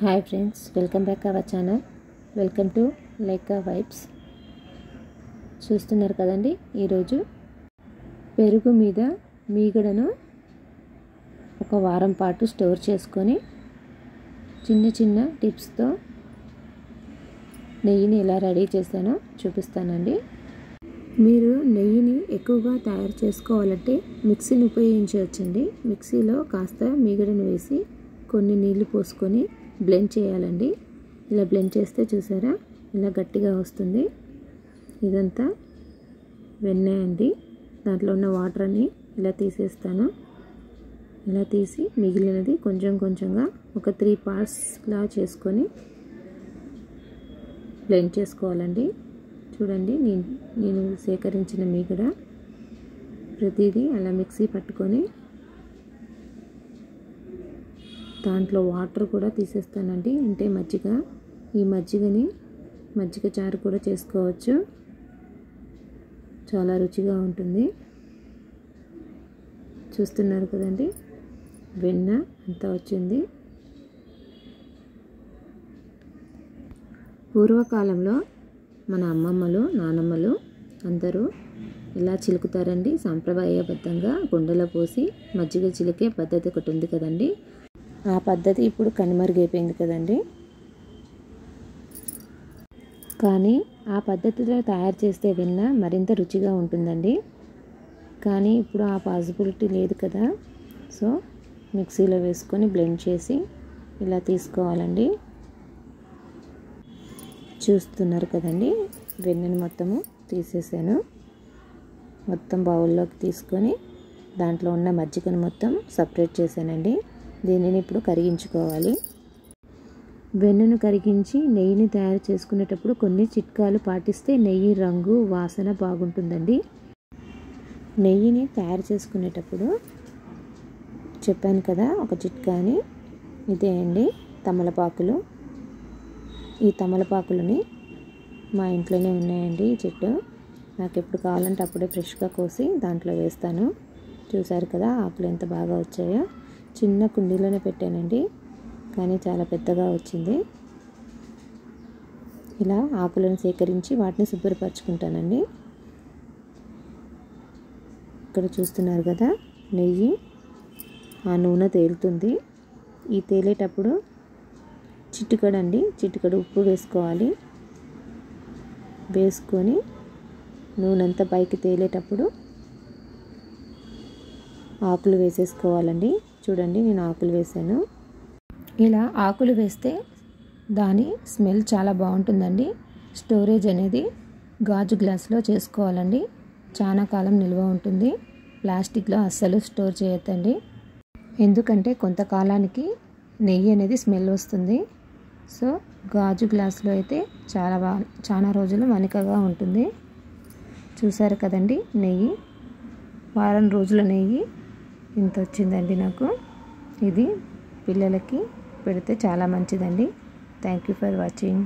Hi friends, welcome back our channel. Welcome to Laika vibes. చూస్తున్నారు కదండి, ఈరోజు పెరుగు మీద మీగడను ఒక వారం పాటు స్టోర్ చేసుకొని చిన్న చిన్న టిప్స్తో నెయ్యిని ఎలా రెడీ చేశానో చూపిస్తానండి. మీరు నెయ్యిని ఎక్కువగా తయారు చేసుకోవాలంటే మిక్సీని ఉపయోగించవచ్చండి. మిక్సీలో కాస్త మీగడను వేసి కొన్ని నీళ్లు పోసుకొని బ్లెండ్ చేయాలండి. ఇలా బ్లెండ్ చేస్తే చూసారా, ఇలా గట్టిగా వస్తుంది. ఇదంతా వెన్న అండి. దాంట్లో ఉన్న వాటర్ అన్ని ఇలా తీసేస్తాను. ఇలా తీసి మిగిలినది కొంచెం కొంచెంగా ఒక 3 parts లా చేసుకొని బ్లెండ్ చేసుకోవాలండి. చూడండి, నేను సేకరించిన మీగడ ప్రతిదీ అలా మిక్సీ పట్టుకొని దాంట్లో వాటర్ కూడా తీసేస్తానండి. అంటే మజ్జిగ, ఈ మజ్జిగ చారు కూడా చేసుకోవచ్చు. చాలా రుచిగా ఉంటుంది. చూస్తున్నారు కదండి, వెన్న అంతా వచ్చింది. పూర్వకాలంలో మన అమ్మమ్మలు, నానమ్మలు అందరూ ఇలా చిలుకుతారండి. సాంప్రదాయబద్ధంగా గుండెలో పోసి మజ్జిగ చిలికే పద్ధతి ఒకటి ఉంది కదండి. ఆ పద్ధతి ఇప్పుడు కనుమరుగైపోయింది కదండి. కానీ ఆ పద్ధతిలో తయారు చేస్తే వెన్న మరింత రుచిగా ఉంటుందండి. కానీ ఇప్పుడు ఆ పాసిబిలిటీ లేదు కదా. సో మిక్సీలో వేసుకొని బ్లెండ్ చేసి ఇలా తీసుకోవాలండి. చూస్తున్నారు కదండి, వెన్నను మొత్తము తీసేసాను. మొత్తం బౌల్లోకి తీసుకొని దాంట్లో ఉన్న మజ్జిగను మొత్తం సపరేట్ చేశానండి. దీనిని ఇప్పుడు కరిగించుకోవాలి. వెన్నను కరిగించి నెయ్యిని తయారు చేసుకునేటప్పుడు కొన్ని చిట్కాలు పాటిస్తే నెయ్యి రంగు, వాసన బాగుంటుందండి. నెయ్యిని తయారు చేసుకునేటప్పుడు చెప్పాను కదా ఒక చిట్కా అని, ఇదే అండి తమలపాకులు. ఈ తమలపాకులని మా ఇంట్లోనే ఉన్నాయండి ఈ చెట్టు. నాకు ఎప్పుడు కావాలంటే అప్పుడే ఫ్రెష్గా కోసి దాంట్లో వేస్తాను. చూసారు కదా, ఆకులు ఎంత బాగా వచ్చాయో. చిన్న కుండీలోనే పెట్టానండి, కానీ చాలా పెద్దగా వచ్చింది. ఇలా ఆకులను సేకరించి వాటిని శుభ్రపరచుకుంటానండి. ఇక్కడ చూస్తున్నారు కదా, నెయ్యి ఆ నూనె తేలుతుంది. ఈ తేలేటప్పుడు చిటికెడు ఉప్పు వేసుకోవాలి. వేసుకొని నూనె అంతా పైకి తేలేటప్పుడు ఆకులు వేసేసుకోవాలండి. చూడండి, నేను ఆకులు వేసాను. ఇలా ఆకులు వేస్తే దాని స్మెల్ చాలా బాగుంటుందండి. స్టోరేజ్ అనేది గాజు గ్లాసులో చేసుకోవాలండి. చాలా కాలం నిల్వ ఉంటుంది. ప్లాస్టిక్లో అస్సలు స్టోర్ చేయొద్దండి. ఎందుకంటే కొంతకాలానికి నెయ్యి అనేది స్మెల్ వస్తుంది. సో గాజు గ్లాసులో అయితే చాలా రోజులు మన్నికగా ఉంటుంది. చూసారు కదండి, నెయ్యి వారం రోజుల నెయ్యి ఇంత వచ్చిందండి నాకు. ఇది పిల్లలకి పెడితే చాలా మంచిదండి. Thank you for watching.